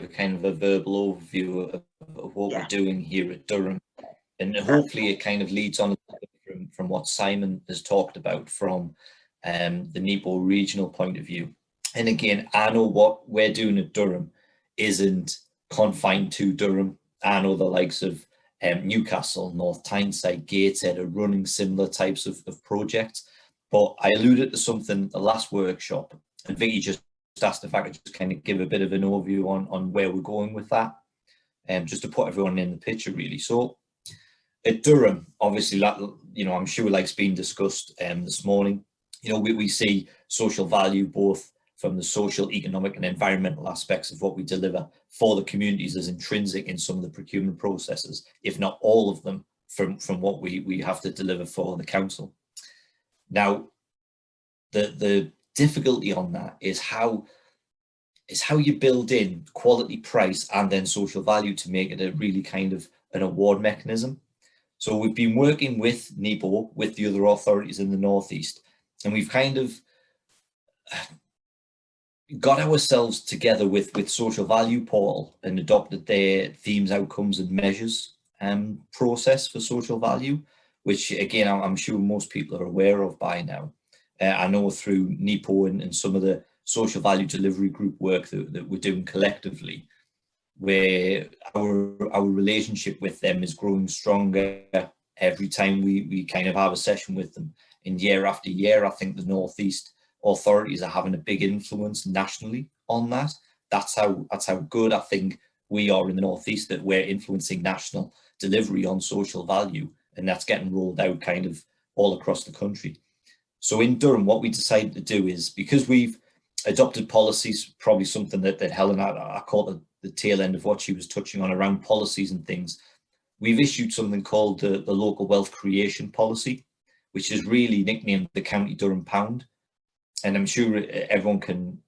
kind of a verbal overview of what we're doing here at Durham, and hopefully it kind of leads on from what Simon has talked about from the NEPO regional point of view. And again, I know what we're doing at Durham isn't confined to Durham. I know the likes of Newcastle, North Tyneside, Gateshead are running similar types of projects. But I alluded to something at the last workshop, and Vicky just asked if I could just kind of give a bit of an overview on where we're going with that, just to put everyone in the picture really. So at Durham, obviously, I'm sure like it's been discussed this morning, we see social value both from the social, economic and environmental aspects of what we deliver for the communities as intrinsic in some of the procurement processes, if not all of them, from what we have to deliver for the council. Now, the difficulty on that is how you build in quality, price and then social value to make it a really kind of an award mechanism. So we've been working with NEPO, with the other authorities in the Northeast, and we've kind of got ourselves together with Social Value Portal and adopted their themes, outcomes and measures process for social value, which again, I'm sure most people are aware of by now. I know through NEPO and some of the social value delivery group work that we're doing collectively, where our relationship with them is growing stronger every time we kind of have a session with them. And year after year, I think the Northeast authorities are having a big influence nationally on that. That's how good I think we are in the Northeast, that we're influencing national delivery on social value, and that's getting rolled out kind of all across the country. So in Durham, what we decided to do is, because we've adopted policies, probably something that Helen, I caught the tail end of what she was touching on around policies and things, we've issued something called the Local Wealth Creation Policy, which is really nicknamed the County Durham Pound. And I'm sure everyone can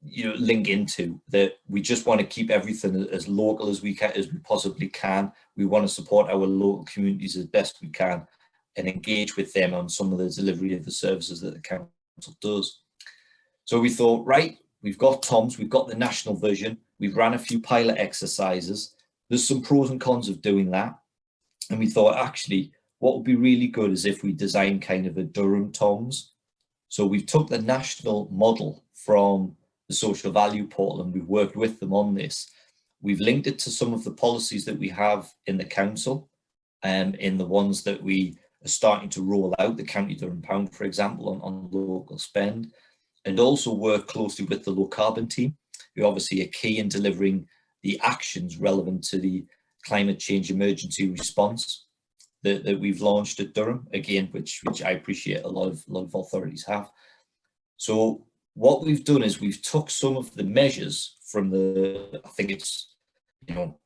link into that. We just want to keep everything as local as we possibly can. We want to support our local communities as best we can and engage with them on some of the delivery of the services that the council does. So we thought, right, we've got TOMS, we've got the national version, we've ran a few pilot exercises. There's some pros and cons of doing that. And we thought, actually, what would be really good is if we design kind of a Durham TOMS. So we've took the national model from the Social Value Portal and we've worked with them on this. We've linked it to some of the policies that we have in the council, in the ones that we are starting to roll out, the County Durham Pound, for example, on local spend, and also work closely with the low carbon team, who obviously are key in delivering the actions relevant to the climate change emergency response that we've launched at Durham, again, which I appreciate a lot of authorities have. So what we've done is we've took some of the measures from the, I think it's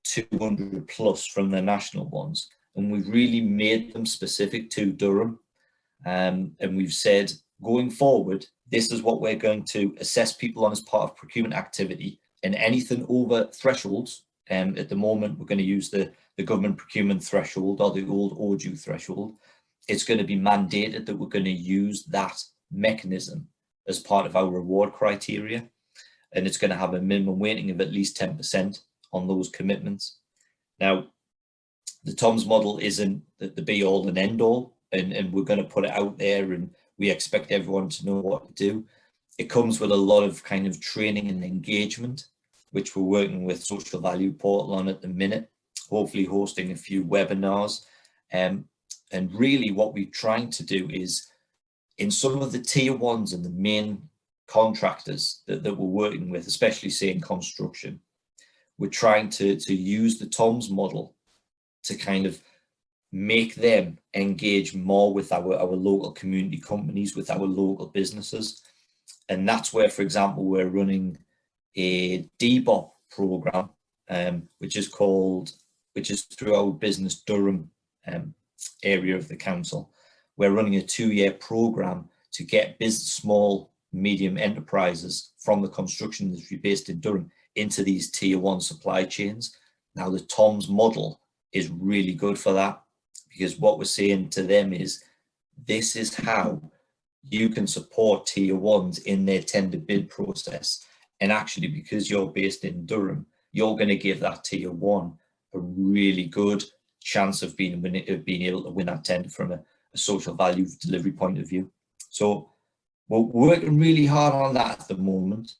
200 plus from the national ones, and we've really made them specific to Durham. And we've said, going forward, this is what we're going to assess people on as part of procurement activity, and anything over thresholds. At the moment, we're going to use the government procurement threshold, or the old OJU threshold. It's going to be mandated that we're going to use that mechanism as part of our reward criteria, and it's going to have a minimum weighting of at least 10% on those commitments. Now, the TOMS model isn't the be all and end all, and we're going to put it out there, and we expect everyone to know what to do. It comes with a lot of kind of training and engagement, which we're working with Social Value Portal on at the minute, hopefully hosting a few webinars. And really what we're trying to do is, in some of the tier ones and the main contractors that we're working with, especially say in construction, we're trying to use the TOMS model to kind of make them engage more with our local community companies, with our local businesses. And that's where, for example, we're running a DBOP program, which is through our Business Durham area of the council. We're running a 2-year program to get small, medium enterprises from the construction industry based in Durham into these tier 1 supply chains. Now, the TOMS model is really good for that, because what we're saying to them is, this is how you can support tier 1s in their tender bid process. And actually, because you're based in Durham, you're going to give that tier 1 a really good chance of being able to win that tender from a social value delivery point of view. So we're working really hard on that at the moment.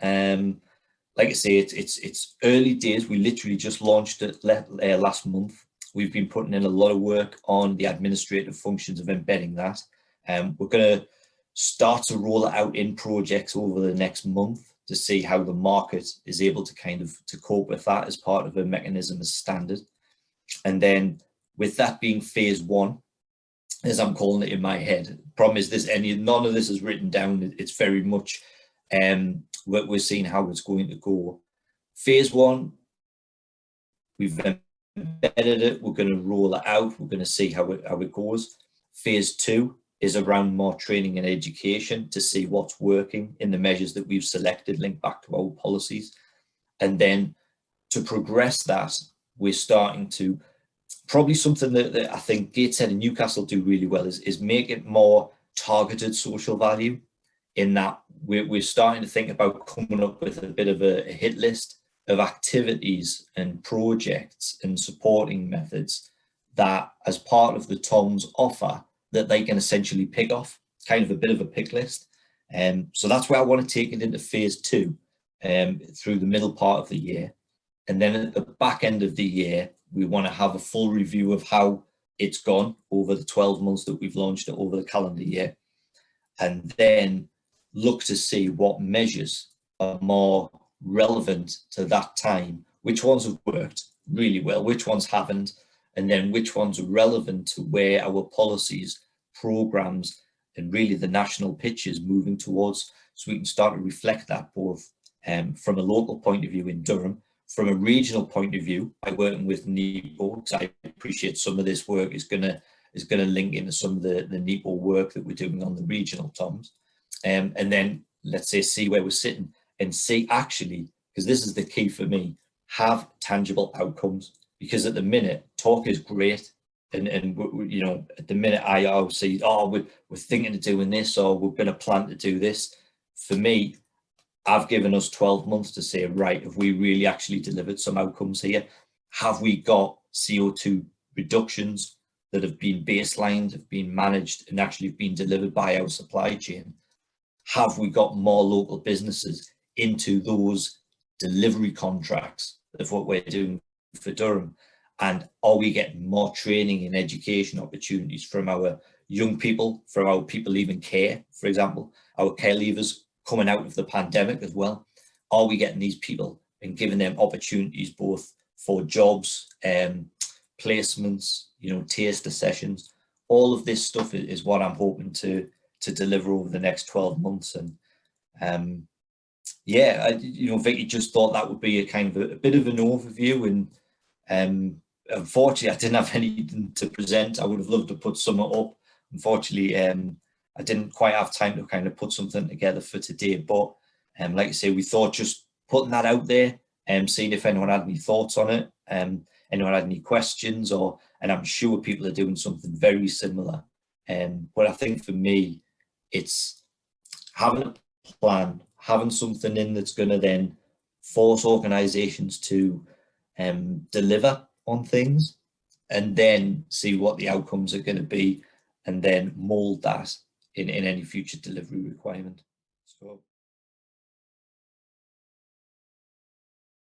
Like I say, it's early days. We literally just launched it last month. We've been putting in a lot of work on the administrative functions of embedding that. We're going to start to roll it out in projects over the next month to see how the market is able to to cope with that as part of a mechanism as standard. And then with that being phase 1, as I'm calling it in my head, problem is none of this is written down. It's very much we're seeing how it's going to go. Phase 1, we've embedded it, we're going to roll it out, we're going to see how it goes. Phase 2 is around more training and education to see what's working in the measures that we've selected linked back to our policies. And then to progress that, we're starting to, probably something that I think Gateshead and Newcastle do really well is make it more targeted social value, in that we're starting to think about coming up with a bit of a hit list of activities and projects and supporting methods that, as part of the TOMS offer, that they can essentially pick off, kind of a bit of a pick list. So that's where I want to take it into phase 2 through the middle part of the year. And then at the back end of the year, we want to have a full review of how it's gone over the 12 months that we've launched it over the calendar year. And then look to see what measures are more relevant to that time, which ones have worked really well, which ones haven't, and then which ones are relevant to where our policies, programs, and really the national pitch is moving towards, so we can start to reflect that both from a local point of view in Durham, from a regional point of view by working with NEPO, because I appreciate some of this work is going to link into some of the NEPO work that we're doing on the regional TOMS, and then let's say see where we're sitting and see, actually, because this is the key for me, have tangible outcomes. Because at the minute, talk is great, and you know, at the minute I see, oh, we're thinking of doing this, or we're going to plan to do this. For me, I've given us 12 months to say, right, have we really actually delivered some outcomes here? Have we got CO2 reductions that have been baselined, have been managed, and actually have been delivered by our supply chain? Have we got more local businesses into those delivery contracts of what we're doing for Durham? And are we getting more training and education opportunities from our young people, from our people leaving care, for example, our care leavers coming out of the pandemic as well? Are we getting these people and giving them opportunities both for jobs, placements, you know, taster sessions? All of this stuff is what I'm hoping to deliver over the next 12 months. And yeah, you know, Vicky, just thought that would be a kind of a bit of an overview. And unfortunately, I didn't have anything to present. I would have loved to put some up. Unfortunately, I didn't quite have time to kind of put something together for today. But like I say, we thought just putting that out there and seeing if anyone had any thoughts on it, anyone had any questions, and I'm sure people are doing something very similar. But I think for me, it's having a plan, having something in that's going to then force organisations to deliver on things, and then see what the outcomes are going to be, and then mould that in any future delivery requirement. So